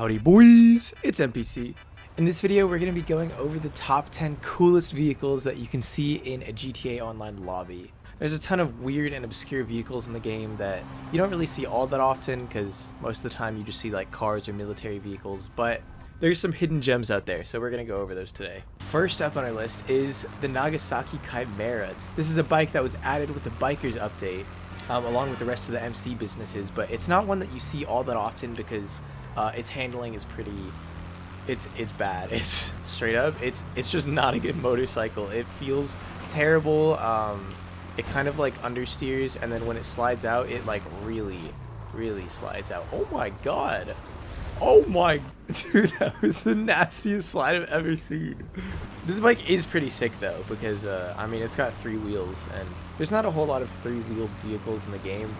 Howdy boys, it's NPC. In this video we're going to be going over the top 10 coolest vehicles that you can see in a GTA Online lobby. There's a ton of weird and obscure vehicles in the game that you don't really see all that often because most of the time you just see like cars or military vehicles, but there's some hidden gems out there, so we're going to go over those today. First up on our list is the Nagasaki Chimera. This is a bike that was added with the Bikers update along with the rest of the MC businesses, but it's not one that you see all that often because its handling is pretty, it's bad. It's straight up, it's just not a good motorcycle. It feels terrible. It kind of like understeers, and then when it slides out, it like really slides out. Oh my god. Oh my, dude, that was the nastiest slide I've ever seen. This bike is pretty sick though, because I mean, it's got 3 wheels, and there's not a whole lot of 3-wheeled vehicles in the game.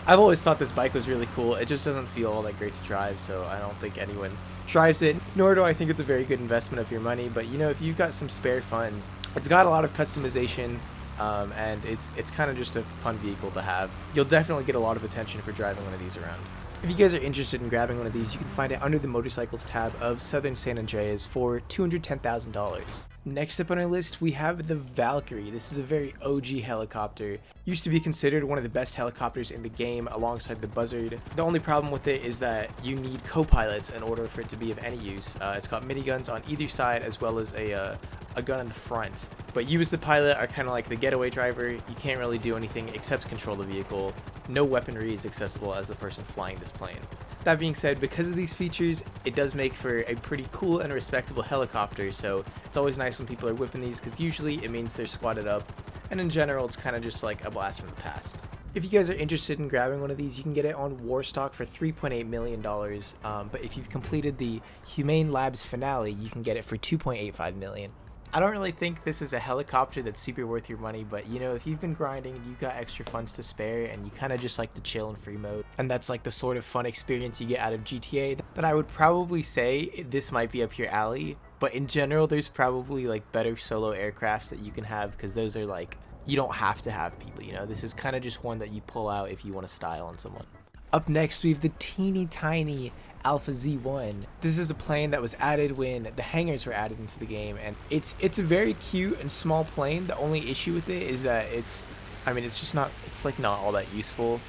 I've always thought this bike was really cool. It just doesn't feel all that great to drive, so I don't think anyone drives it, nor do I think it's a very good investment of your money. But you know, if you've got some spare funds, it's got a lot of customization, and it's kind of just a fun vehicle to have. You'll definitely get a lot of attention for driving one of these around. If you guys are interested in grabbing one of these, you can find it under the motorcycles tab of Southern San Andreas for $210,000. Next up on our list, we have the Valkyrie. This is a very OG helicopter. Used to be considered one of the best helicopters in the game alongside the Buzzard. The only problem with it is that you need co-pilots in order for it to be of any use. It's got miniguns on either side as well as a gun in the front. But you as the pilot are kind of like the getaway driver. You can't really do anything except control the vehicle. No weaponry is accessible as the person flying this plane. That being said, because of these features, it does make for a pretty cool and respectable helicopter, so it's always nice when people are whipping these because usually it means they're squatted up, and in general it's kind of just like a blast from the past. If you guys are interested in grabbing one of these, you can get it on Warstock for $3.8 million, but if you've completed the Humane Labs finale, you can get it for $2.85 million. I don't really think this is a helicopter that's super worth your money, but you know, if you've been grinding and you've got extra funds to spare and you kind of just like to chill in free mode, and that's like the sort of fun experience you get out of GTA, then I would probably say this might be up your alley. But in general, there's probably like better solo aircrafts that you can have because those are like, you don't have to have people, you know. This is kind of just one that you pull out if you want to style on someone. Up next, we have the teeny tiny Alpha Z1. This is a plane that was added when the hangars were added into the game, and it's a very cute and small plane. The only issue with it is that it's just not, it's like not all that useful.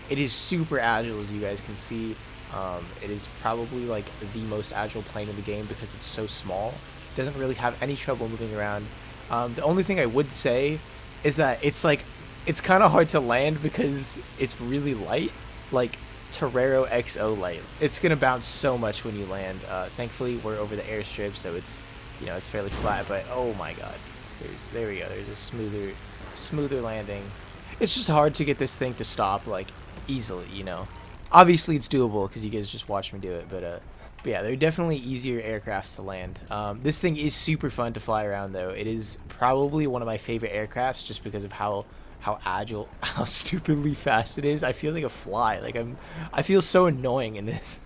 It is super agile, as you guys can see. It is probably like the most agile plane in the game because it's so small. It doesn't really have any trouble moving around. The only thing I would say is that it's kind of hard to land because it's really light, like Torero XO light. It's gonna bounce so much when you land. Thankfully we're over the airstrip, so it's, you know, it's fairly flat, but oh my god, there we go, there's a smoother landing. It's just hard to get this thing to stop like easily, you know. Obviously it's doable because you guys just watched me do it, but yeah, they're definitely easier aircrafts to land. This thing is super fun to fly around though. It is probably one of my favorite aircrafts just because of how agile, how stupidly fast it is. I feel like a fly. Like I feel so annoying in this,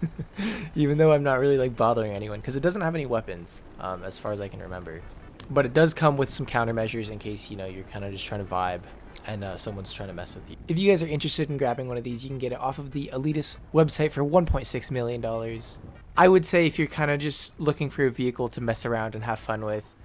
even though I'm not really like bothering anyone because it doesn't have any weapons, as far as I can remember. But it does come with some countermeasures in case, you know, you're kind of just trying to vibe and someone's trying to mess with you. If you guys are interested in grabbing one of these, you can get it off of the Elitist website for $1.6 million. I would say if you're kind of just looking for a vehicle to mess around and have fun with,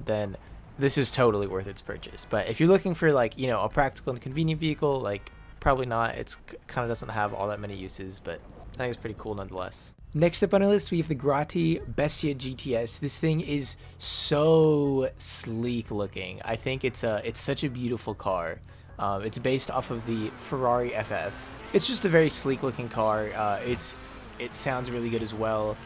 then this is totally worth its purchase. But if you're looking for like, you know, a practical and convenient vehicle, like probably not. It's kind of doesn't have all that many uses, but I think it's pretty cool nonetheless. Next up on our list, we have the Bestia GTS. This thing is so sleek looking. I think it's such a beautiful car. It's based off of the Ferrari FF. It's just a very sleek looking car. It sounds really good as well.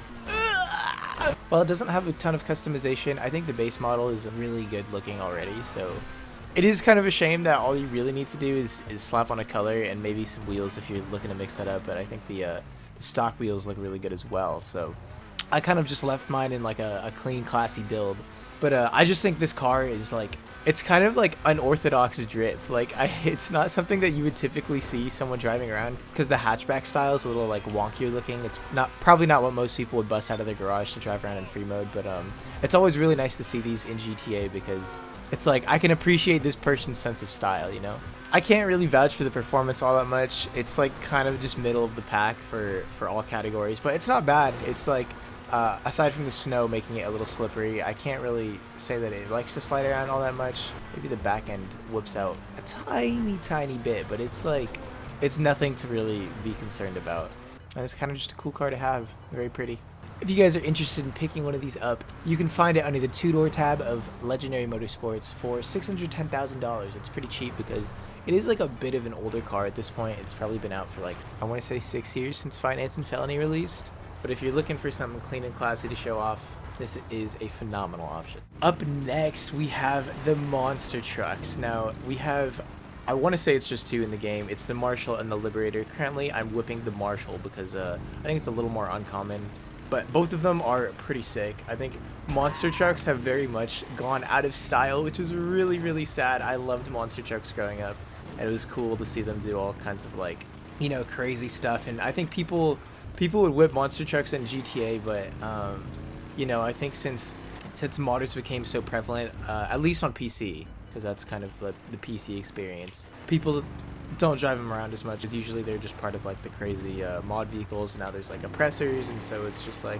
While it doesn't have a ton of customization, I think the base model is really good looking already, so it is kind of a shame that all you really need to do is slap on a color and maybe some wheels if you're looking to mix that up, but I think the stock wheels look really good as well, so I kind of just left mine in like a clean, classy build. But I just think this car is like, it's kind of like unorthodox drift. Like it's not something that you would typically see someone driving around because the hatchback style is a little like wonkier looking. It's probably not what most people would bust out of their garage to drive around in free mode, but it's always really nice to see these in GTA because it's like I can appreciate this person's sense of style, you know. I can't really vouch for the performance all that much. It's like kind of just middle of the pack for all categories, but it's not bad. It's like aside from the snow making it a little slippery, I can't really say that it likes to slide around all that much. Maybe the back end whips out a tiny bit, but it's like it's nothing to really be concerned about. And it's kind of just a cool car to have. Very pretty. If you guys are interested in picking one of these up, you can find it under the two-door tab of Legendary Motorsports for $610,000. It's pretty cheap because it is like a bit of an older car at this point. It's probably been out for like, I want to say 6 years since Finance and Felony released. But if you're looking for something clean and classy to show off, this is a phenomenal option. Up next, we have the monster trucks. Now, we have, I want to say it's just two in the game. It's the Marshall and the Liberator. Currently, I'm whipping the Marshall because I think it's a little more uncommon. But both of them are pretty sick. I think monster trucks have very much gone out of style, which is really, really sad. I loved monster trucks growing up, and it was cool to see them do all kinds of like, you know, crazy stuff. And I think people would whip monster trucks in GTA, but you know, I think since modders became so prevalent, at least on PC, because that's kind of the PC experience, people don't drive them around as much, as usually they're just part of like the crazy mod vehicles. And now there's like oppressors, and so it's just like,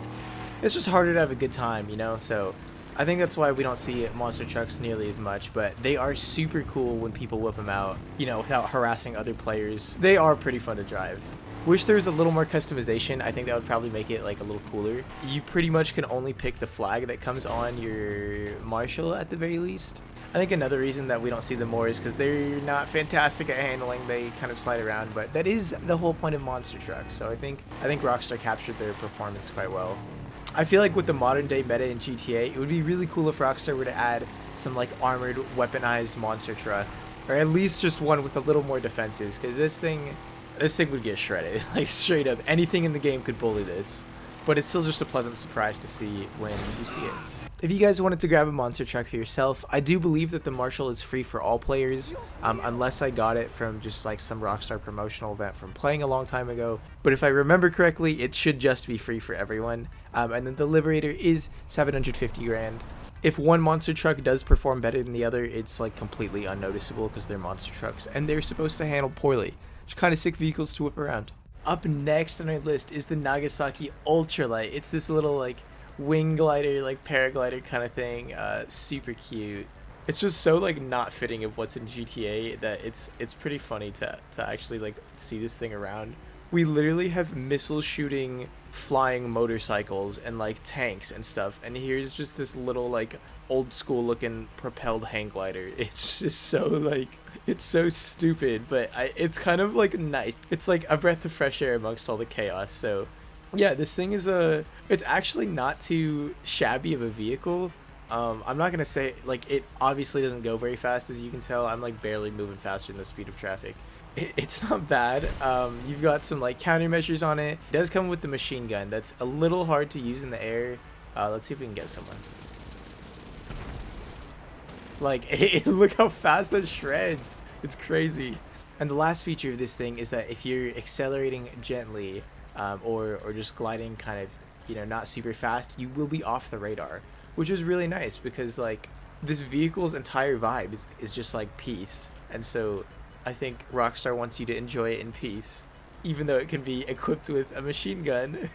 it's just harder to have a good time, you know. So I think that's why we don't see monster trucks nearly as much, but they are super cool when people whip them out, you know, without harassing other players. They are pretty fun to drive. Wish there was a little more customization. I think that would probably make it like a little cooler. You pretty much can only pick the flag that comes on your Marshall at the very least. I think another reason that we don't see them more is because they're not fantastic at handling. They kind of slide around, but that is the whole point of monster trucks. So I think Rockstar captured their performance quite well. I feel like with the modern day meta in GTA, it would be really cool if Rockstar were to add some like armored, weaponized monster truck, or at least just one with a little more defenses, because this thing would get shredded. Like straight up, anything in the game could bully this. But it's still just a pleasant surprise to see when you see it. If you guys wanted to grab a monster truck for yourself, I do believe that the Marshall is free for all players, unless I got it from just like some Rockstar promotional event from playing a long time ago. But if I remember correctly, it should just be free for everyone. And then the Liberator is 750 grand. If one monster truck does perform better than the other, it's like completely unnoticeable because they're monster trucks and they're supposed to handle poorly. It's kind of sick vehicles to whip around. Up next on our list is the Nagasaki Ultralight. It's this little like wing glider, like paraglider kind of thing. Super cute. It's just so like not fitting of what's in GTA that it's pretty funny to actually like see this thing around. We literally have missile shooting flying motorcycles and like tanks and stuff, and here's just this little like old school looking propelled hang glider. It's just so like, it's so stupid, but it's kind of like nice. It's like a breath of fresh air amongst all the chaos. So yeah, this thing is it's actually not too shabby of a vehicle. I'm not gonna say like, it obviously doesn't go very fast, as you can tell. I'm like barely moving faster than the speed of traffic. It's not bad. You've got some like countermeasures on it. It does come with the machine gun. That's a little hard to use in the air. Let's see if we can get someone. Like, look how fast that shreds. It's crazy. And the last feature of this thing is that if you're accelerating gently, or just gliding kind of, you know, not super fast, you will be off the radar, which is really nice because like this vehicle's entire vibe is just like peace. And so I think Rockstar wants you to enjoy it in peace, even though it can be equipped with a machine gun.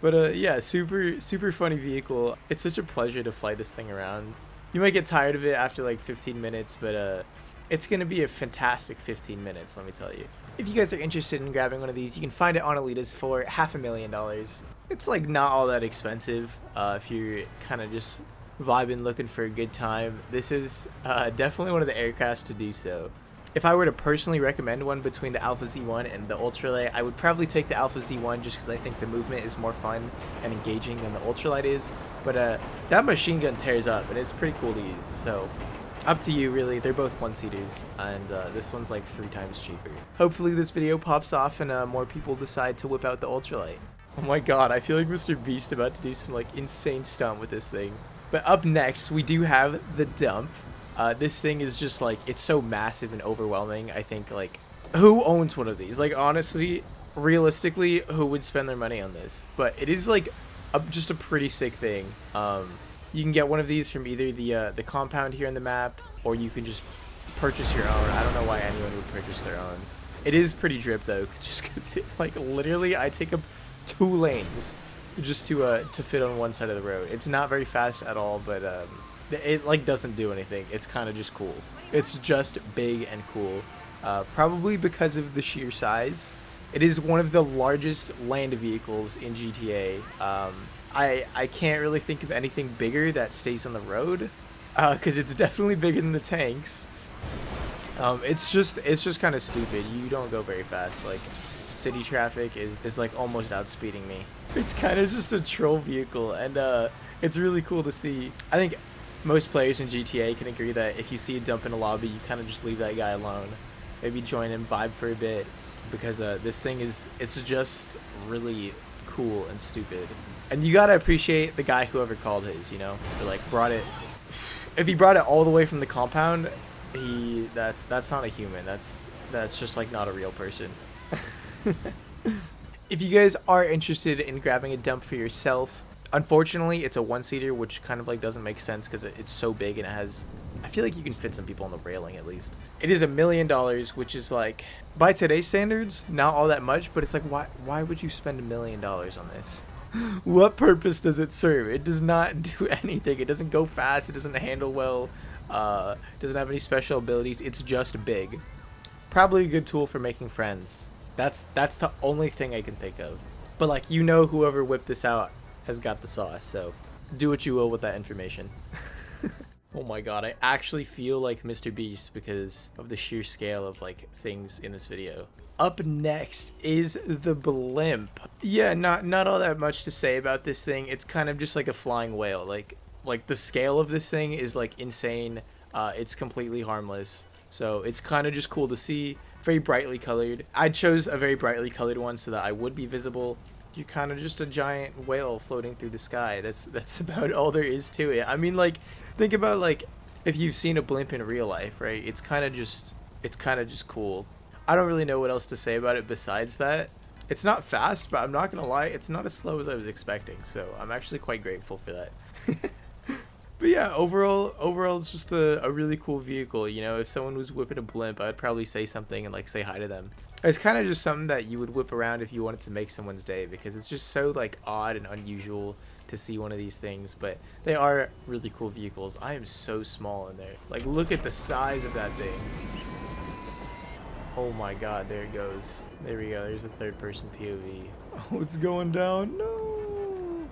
But yeah, super funny vehicle. It's such a pleasure to fly this thing around. You might get tired of it after like 15 minutes, but it's gonna be a fantastic 15 minutes, let me tell you. If you guys are interested in grabbing one of these, you can find it on Alitas for $500,000. It's like not all that expensive if you're kind of just vibing, looking for a good time. This is definitely one of the aircrafts to do so. If I were to personally recommend one between the Alpha Z1 and the Ultralight, I would probably take the Alpha Z1 just because I think the movement is more fun and engaging than the Ultralight is. But that machine gun tears up, and it's pretty cool to use. So up to you, really. They're both one-seaters, and this one's like 3 times cheaper. Hopefully this video pops off and more people decide to whip out the Ultralight. Oh my god, I feel like Mr. Beast about to do some like insane stunt with this thing. But up next, we do have the Dump. This thing is just like, it's so massive and overwhelming. I think like, who owns one of these? Like honestly, realistically, who would spend their money on this? But it is like just a pretty sick thing. You can get one of these from either the compound here in the map, or you can just purchase your own. I don't know why anyone would purchase their own. It is pretty drip though, just because like literally I take up 2 lanes just to fit on one side of the road. It's not very fast at all, but it like doesn't do anything. It's kind of just cool. It's just big and cool. Probably because of the sheer size. It is one of the largest land vehicles in GTA. I can't really think of anything bigger that stays on the road, because it's definitely bigger than the tanks. It's just kind of stupid. You don't go very fast. Like, city traffic is like almost outspeeding me. It's kind of just a troll vehicle, and it's really cool to see. I think most players in GTA can agree that if you see a dump in a lobby, you kind of just leave that guy alone. Maybe join him, vibe for a bit, because this thing it's just really cool and stupid. And you gotta appreciate the guy whoever called his, you know, or like brought it. If he brought it all the way from the compound, that's not a human. That's just like not a real person. If you guys are interested in grabbing a dump for yourself, unfortunately it's a 1-seater, which kind of like doesn't make sense because it's so big and it has, I feel like you can fit some people on the railing at least. It is $1 million, which is like, by today's standards, not all that much, but it's like, why would you spend $1 million on this? What purpose does it serve? It does not do anything. It doesn't go fast. It doesn't handle well. Doesn't have any special abilities. It's just big. Probably a good tool for making friends. That's the only thing I can think of. But like, you know, whoever whipped this out has got the sauce, so do what you will with that information. Oh my god, I actually feel like Mr. Beast because of the sheer scale of like things in this video. Up next is the Blimp. Yeah, not all that much to say about this thing. It's kind of just like a flying whale. Like the scale of this thing is like insane. It's completely harmless. So it's kind of just cool to see. Very brightly colored. I chose a very brightly colored one so that I would be visible. You're kind of just a giant whale floating through the sky. That's about all there is to it. I mean, like, think about like if you've seen a blimp in real life, right? It's kind of just cool. I don't really know what else to say about it besides that. It's not fast, but I'm not gonna lie, it's not as slow as I was expecting. So I'm actually quite grateful for that. But yeah, overall, it's just a really cool vehicle. You know, if someone was whipping a blimp, I'd probably say something and like say hi to them. It's kind of just something that you would whip around if you wanted to make someone's day, because it's just so like odd and unusual to see one of these things. But they are really cool vehicles. I am so small in there. Like, look at the size of that thing. Oh my god, there it goes. There we go. There's a third-person POV. Oh, it's going down. No.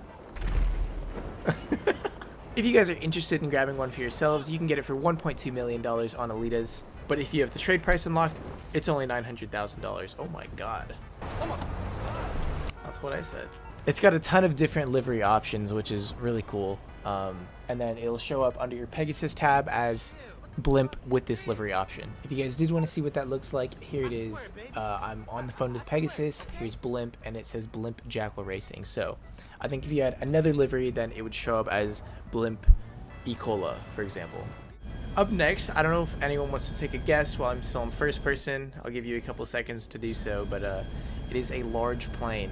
If you guys are interested in grabbing one for yourselves, you can get it for $1.2 million on Elitas. But if you have the trade price unlocked, it's only $900,000. Oh my god. That's what I said. It's got a ton of different livery options, which is really cool. And then it'll show up under your Pegasus tab as Blimp with this livery option. If you guys did want to see what that looks like, here it is. I'm on the phone with Pegasus. Here's Blimp, and it says Blimp Jackal Racing. So I think if you had another livery, then it would show up as Blimp Ecola, for example. Up next, I don't know if anyone wants to take a guess while I'm still in first person. I'll give you a couple seconds to do so, but it is a large plane.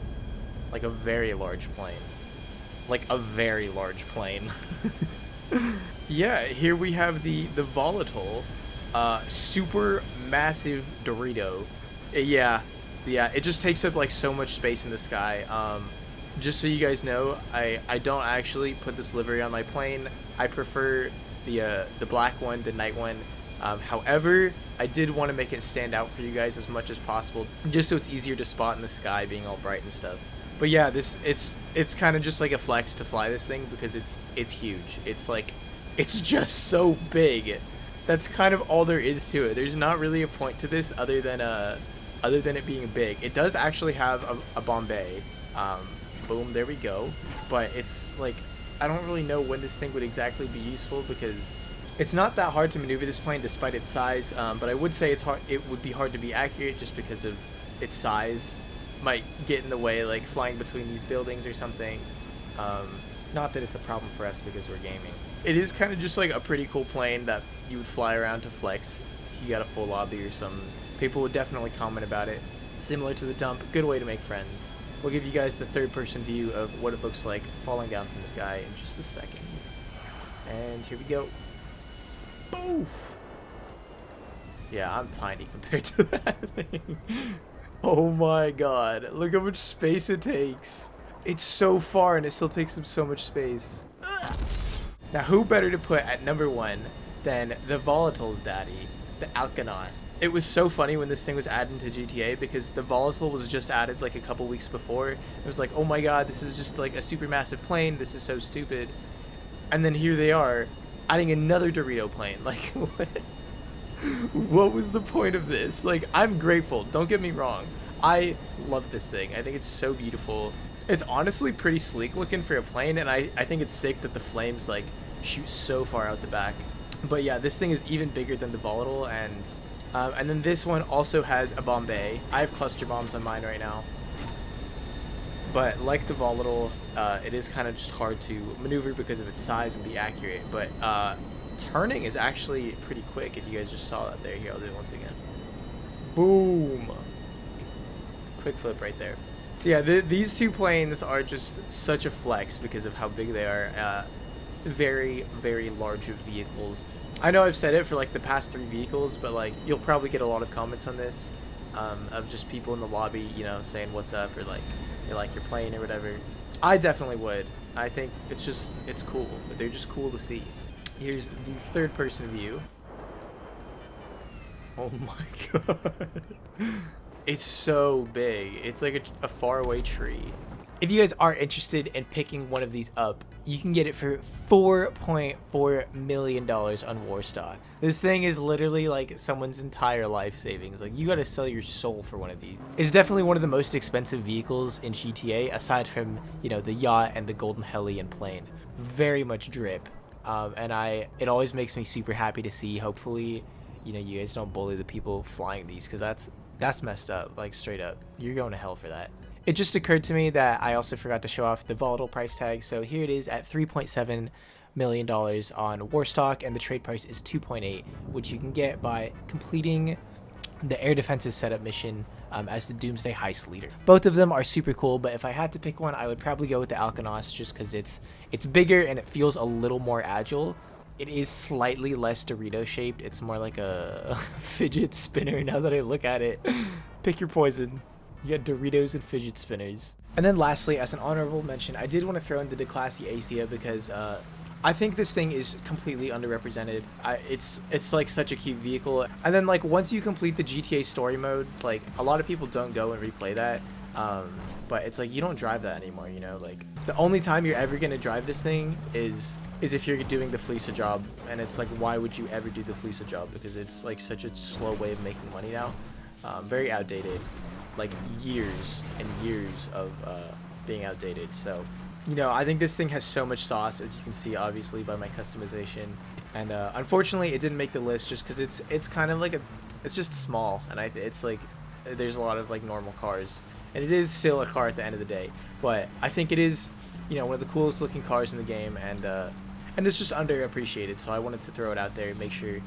Like a very large plane. Like a very large plane. Yeah, here we have the Volatol. Super massive Dorito. Yeah, it just takes up like so much space in the sky. Just so you guys know, I don't actually put this livery on my plane. I prefer the black one, the night one. However, I did want to make it stand out for you guys as much as possible, just so it's easier to spot in the sky being all bright and stuff. But yeah, it's kind of just like a flex to fly this thing because it's huge. It's just so big. That's kind of all there is to it. There's not really a point to this other than it being big. It does actually have a Bombay. Boom, there we go. But it's like, I don't really know when this thing would exactly be useful because it's not that hard to maneuver this plane despite its size. But I would say it would be hard to be accurate just because of its size. Might get in the way, like flying between these buildings or something. Not that it's a problem for us because we're gaming. It is kind of just like a pretty cool plane that you would fly around to flex if you got a full lobby or something. People would definitely comment about it. Similar to the dump, good way to make friends. We'll give you guys the third-person view of what it looks like falling down from the sky in just a second. And here we go. Boof! Yeah, I'm tiny compared to that thing. Oh my god, look how much space it takes. It's so far and it still takes up so much space. Now, who better to put at #1 than the Volatol's daddy, the Alkonost? It was so funny when this thing was added to GTA because the Volatol was just added like a couple weeks before. It was like, oh my god, this is just like a super massive plane. This is so stupid. And then here they are, adding another Dorito plane. Like, what? What was the point of this? Like, I'm grateful. Don't get me wrong. I love this thing. I think it's so beautiful. It's honestly pretty sleek looking for a plane, and I think it's sick that the flames like shoot so far out the back. But yeah, this thing is even bigger than the Volatile, and then this one also has a bomb bay. I have cluster bombs on mine right now. But like the Volatile, it is kind of just hard to maneuver because of its size and be accurate. But turning is actually pretty quick. If you guys just saw that there, here, I'll do it once again. Boom! Quick flip right there. So yeah, these two planes are just such a flex because of how big they are. Very, very large vehicles. I know I've said it for like the past 3 vehicles, but like you'll probably get a lot of comments on this of just people in the lobby, you know, saying what's up or like you like your plane or whatever. I definitely would. I think it's cool. They're just cool to see. Here's the 3rd person view. Oh my god. It's so big. It's like a faraway tree. If you guys are interested in picking one of these up, you can get it for $4.4 million on Warstock. This thing is literally like someone's entire life savings. Like, you gotta sell your soul for one of these. It's definitely one of the most expensive vehicles in GTA, aside from, you know, the yacht and the golden heli and plane. Very much drip. And it always makes me super happy to see, hopefully, you know, you guys don't bully the people flying these, because that's messed up. Like, straight up, you're going to hell for that. It just occurred to me that I also forgot to show off the Volatile price tag, so here it is at $3.7 million on Warstock, and the trade price is 2.8, which you can get by completing the air defenses setup mission as the Doomsday Heist leader. Both of them are super cool, but if I had to pick one, I would probably go with the Alkonost just because it's bigger and it feels a little more agile. It is slightly less Dorito shaped. It's more like a fidget spinner now that I look at it. Pick your poison. You got Doritos and fidget spinners. And then lastly, as an honorable mention, I did want to throw in the Declassy Acia because I think this thing is completely underrepresented. It's like such a cute vehicle. And then like once you complete the GTA story mode, like a lot of people don't go and replay that. But it's like you don't drive that anymore, you know? Like the only time you're ever going to drive this thing is if you're doing the Fleeca job, and it's like, why would you ever do the Fleeca job? Because it's like such a slow way of making money now. Very outdated, like years and years of being outdated. So, you know, I think this thing has so much sauce, as you can see obviously by my customization, and unfortunately it didn't make the list just because it's kind of like it's just small, and it's like there's a lot of like normal cars, and it is still a car at the end of the day, but I think it is, you know, one of the coolest looking cars in the game, and it's just underappreciated, so I wanted to throw it out there and make sure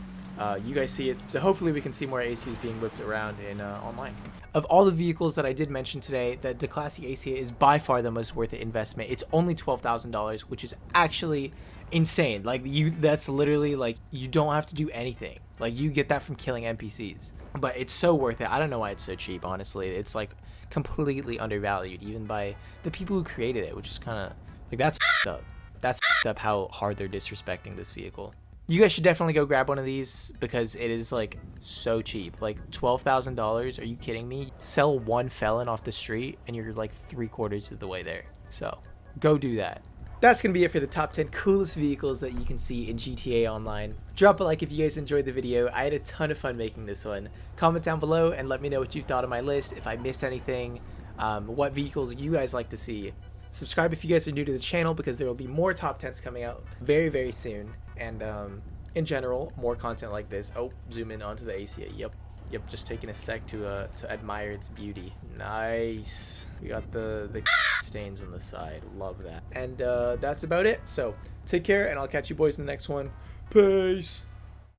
you guys see it. So hopefully we can see more ACs being whipped around in online. Of all the vehicles that I did mention today, the Declassy Acia is by far the most worth it investment. It's only $12,000, which is actually insane. Like, that's literally like, you don't have to do anything. Like, you get that from killing NPCs, but it's so worth it. I don't know why it's so cheap, honestly. It's like completely undervalued even by the people who created it, which is kind of like, that's up. That's up how hard they're disrespecting this vehicle. You guys should definitely go grab one of these because it is like so cheap. Like $12,000. Are you kidding me? Sell one felon off the street and you're like 3/4 of the way there. So go do that. That's going to be it for the top 10 coolest vehicles that you can see in GTA Online. Drop a like if you guys enjoyed the video. I had a ton of fun making this one. Comment down below and let me know what you thought of my list. If I missed anything, what vehicles you guys like to see. Subscribe if you guys are new to the channel because there will be more top 10s coming out very, very soon. And in general, more content like this. Oh, zoom in onto the Acia. Yep, just taking a sec to admire its beauty. Nice. We got the stains on the side. Love that. And that's about it. So take care, and I'll catch you boys in the next one. Peace.